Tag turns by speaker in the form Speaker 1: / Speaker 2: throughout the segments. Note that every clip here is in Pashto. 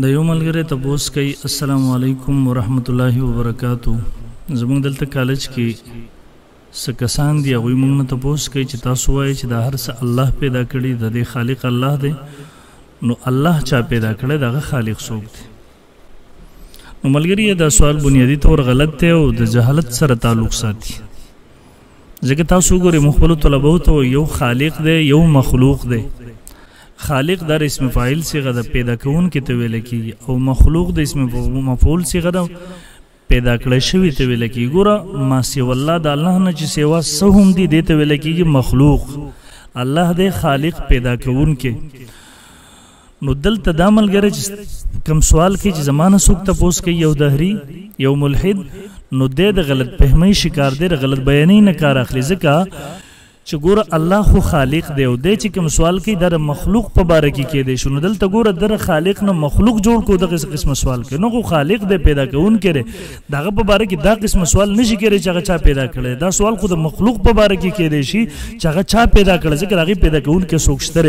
Speaker 1: د یو ملګری تپوس کوي السلام علیکم ورحمت الله وبرکاتو. زموږ دلته کالج کې څه کسان دي هغوی موږ نه تپوس کوي چې تاسو وایئ چې دا هر څه الله پیدا کړي، د دې خالق الله دی. نو الله چا پیدا کړی، د هغه خالق څوک دی؟ نو ملګري دا سوال بنیادي طور غلط دی او د جهالت سره تعلق ساتي. ځکه تاسو وګورئ موږ خپلو طلبو ته یو خالق دی یو مخلوق دی. خالق در اسم فاعل صيغه د پیدا کون کې ته ویل کیږي او مخلوق د اسم مفعول صيغه د پیدا کړی شوی ته ویل کیږي. ګوره ما سوى الله د الله نه چې سوا څه هم دي دې ته ویل کیږي مخلوق. الله د خالق پیدا کون کې. نو دلته دا ملګری چې کوم سوال کوي چې زمانه څوک تپوس کوي یو دهري یو ملحد، نو د غلط فهمۍ شکار دی، غلط بیانۍ نه کار اخلي. ځکه چې ګوره الله خو خالق دی او دی چې کوم سوال کوي در مخلوق په باره کې کیدی شو. نو دلته ګوره در خالق نه مخلوق جوړ کو دغه قسم سوال کوي. نو خو خالق دی پیدا کوون کړي، دغه په باره کې دا قسم سوال نشي کېدی چې هغه چا پیدا کړی. دا سوال خو د مخلوق په باره کې کیدی شي چې هغه چا پیدا کړی، ځکه هغه پیدا کوون کې څوک شته.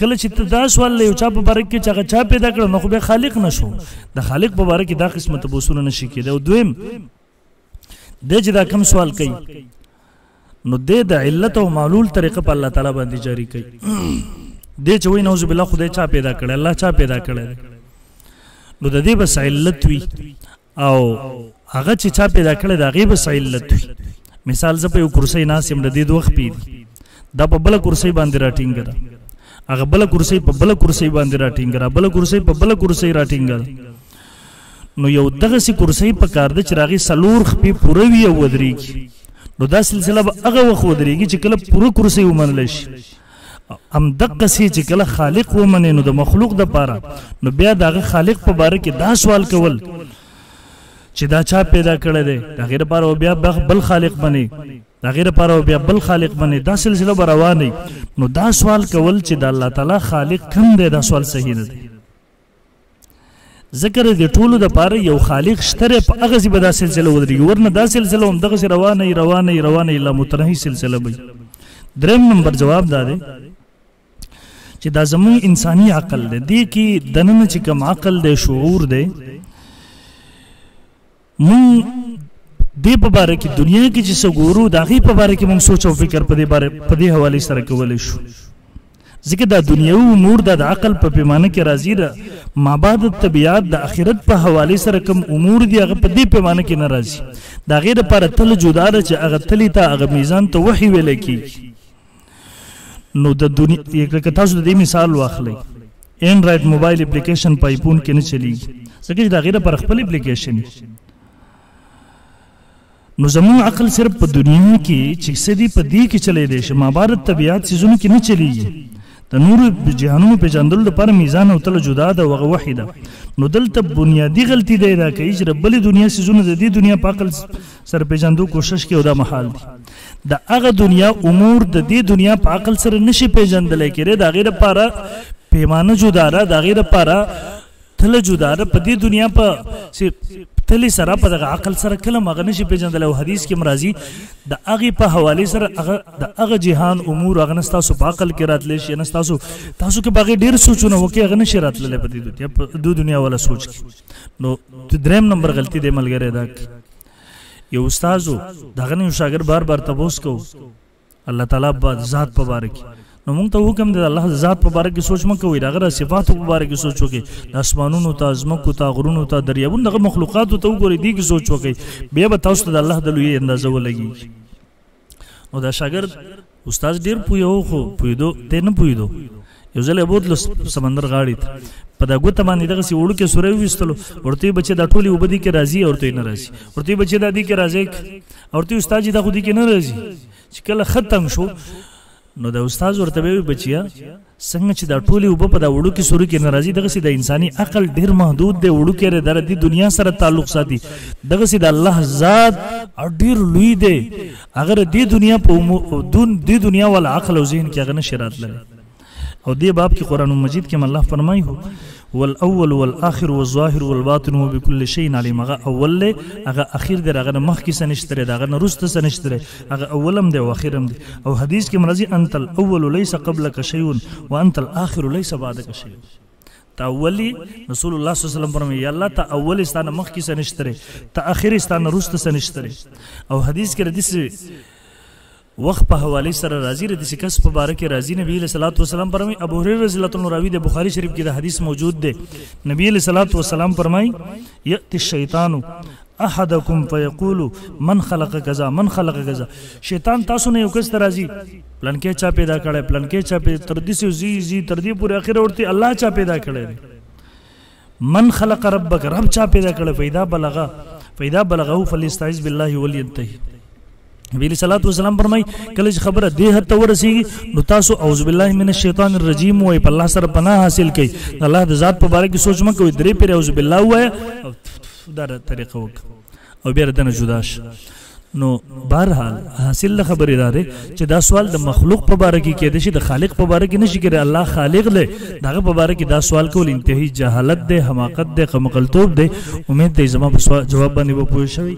Speaker 1: کله چې ته دا سوال یو چا په باره کې چې هغه چا پیدا کړی، نو خو به خالق نشو. د خالق په باره کې دا قسم تبوسونه نشي کېدی. او دویم دی چې دا کوم سوال کوي نو د علت او معلول طریقه په الله تعالی باندې جاری کوي. دی چې وایي نعوذ بالله خدای چا پیدا کړی، الله چا پیدا کړی، نو د دې بس علت وي او هغه چې چا پیدا کړی د هغې بس علت وي. مثال زه په یو کرسۍ ناست یم، د دې د وخت پېدي دا په بله کرسۍ باندې راټینګه ده، هغه بله کرسۍ په بله کرسۍ باندې راټینګه ده، بله کرسۍ په بله کرسۍ راټینګه ده. نو یو دغسې کرسۍ په کار ده چې د هغې څلور خپې پوره وي او ودرېږي. نو دا سلسله به هغه وخت ودرېږي چې کله پوره کرسۍ ومنلی شي. همدقسې چې کله خالق ومنې نو د مخلوق دپاره نو بیا د هغه خالق په باره کې دا سوال کول چې دا چا پیدا کړی دی، د هغې دپاره بیا بل خالق بنې، د هغې دپاره بیا بل خالق بنې، دا سلسله به روانې. نو دا سوال کول چې د الله تعالی خالق کوم دی، دا سوال صحیح نه دی. ذکر د ټولو د پاره یو خالق شته، په هغه ځای به دا سلسله ودرېږي، ورنه دا سلسله همدغسې روانه وي روانه وي روانه وي، لا متنهي سلسله به وي. درېم نمبر جواب دا دی چې دا زموږ انساني عقل دی، دې کې دننه چې کوم عقل دی شعور دی، مونږ دې په باره کې دنیا کې چې څه ګورو د هغې په باره کې مونږ سوچ او فکر په دې حوالې سره کولی شو. ځکه دا دنیاوي امور دا د عقل په پیمانه کې راځي، مابعد طبیعت د آخرت په حوالې سره کوم امور دي هغه په دې پیمانه کې نه راځي. د هغې دپاره تله جدا ده چې هغه تلې ته هغه میزان ته وحي ویلی کېږي. نو د دنیا که تاسو د دې مثال واخلئ، اینډرایډ موبایل اپلیکیشن په آیفون کې نه چلیږي، ځکه چې د هغې دپاره خپل اپلیکیشن وي. نو زموږ عقل صرف په دنیا کې چې څه دي په دې کې چلی دی شي، مابعد طبیعت څیزونو کې نه چلیږي. د نورو جهانونو پېژندلو لپاره میزان او تله جدا ده او هغه وحي ده. نو دلته بنیادي غلطي دی دا کوي چې د بلې دنیا څیزونه د دې دنیا په عقل سره پېژندو کوشش کوي او دا محال دي. د هغه دنیا امور د دې دنیا په عقل سره نشي پېژندلی کېدی، د هغې دپاره پیمانه جدا ده، د هغې دپاره تله جدا ده. په دې دنیا په تلې سره په دغه عقل سره کله هغه نشي پېژندلی. او حدیث کې راځي د هغې په حوالې سره د هغه جهان امور هغه نه ستاسو په عقل کې راتلی شي، نه تاسو کې په هغې ډېر سوچونه وکړي، هغه نشي راتللی په دې دنیا والا سوچ کې. نو درېیم نمبر غلطي دی ملګری دا یو استاذ و د هغه نه یو شاګرد بار بار تپوس کوو الله تعالی ذات په باره کې. نو مونږ ته حکم دی د الله ذات په باره کې سوچ مه کوئ، د هغه صفاتو په باره کې سوچ وکړئ، د اسمانونو ته ځمکو ته غرونو ته دریابونو دغه مخلوقاتو ته وګورئ، دې کې سوچ وکړئ، بیا به تاسو ته د الله د لویۍ اندازه ولګېږي. نو دا شاګرد استاد ډېر پوهېده خو پوهېدو دی نه پوهېدو. یو ځل یې بوتلو سمندر غاړې ته، په دا ګوته باندې دغسې وړوکې سوری وویستلو، ورته یې بچې دا ټولې اوبه دې کې راځي، ورته یې نه راځي، ورته یې بچې دا دې کې راځي، ورته یې استاد چې دا خو دې کې نه راځي. چې کله ختم شو نو د استاد ورته ویل بچیا څنګه چې دا ټولې اوبه په دا وړوکې سوري کې نه راځي، دغسې د انساني عقل ډېر محدود دی، وړوکی دی، د دې دنیا سره تعلق ساتي. دغسې د الله ذات ډېر لوی دی، هغه د دې دنیا والا عقل او ذهن کې هغه نشي راتللی. او دې باب کې قرآن مجید کې الله فرمایي والاول والآخر والظاهر والباطن وبكل شيء عليم. هغه اول دی، هغه اخر دی، هغه نه مخکې څه نشته دی، هغه نه وروسته څه نشته دی، هغه اولم دی او اخرم دی. او حدیث کې راځي انت الاول ليس قبلك شيء وانت الاخر ليس بعدك شيء. تا اولی رسول الله صلی الله علیه وسلم فرمایي یا الله تا اول ستانه مخ کې سنشتره تا اخر ستانه روست سنشتره او حدیث کې حدیث وقت په حواله سره راضی ردی کس په باره کې راضی نبی علیہ الصلوۃ والسلام فرمایي ابو هريره رضی الله عنه راوی د بخاری شریف کې د حدیث موجود ده نبی علیہ الصلوۃ والسلام فرمایي یأتی الشیطان احدکم فیقول من خلق کذا من خلق کذا شیطان تاسو نه یو کس راضی پلان کې چا پیدا کړي پلان کې چا پیدا تر دې زی تر دې پورې اخر ورته الله چا پیدا کړي من خلق ربک رب چا پیدا کړي فیدا بلغه فلیستعذ بالله ولینتهی نبی علیہ الصلوۃ والسلام فرمای کله چې خبره دې حد ته ورسیږي نو تاسو اعوذ بالله من الشیطان الرجیم وای په الله سره پناه حاصل کړئ الله د ذات په باره کې سوچ مکه وي درې پیر اعوذ بالله وای او دا طریقه وک او بیا دنه جداش نو بهرحال حاصل خبر اداره چې دا سوال د مخلوق په باره کې کېد شي د خالق په باره کې نشي کېږي الله خالق له دغه په باره کې دا سوال کول انتهایی جهالت ده حماقت ده قمقلتوب ده امید ده زما په جواب باندې به پوه شوي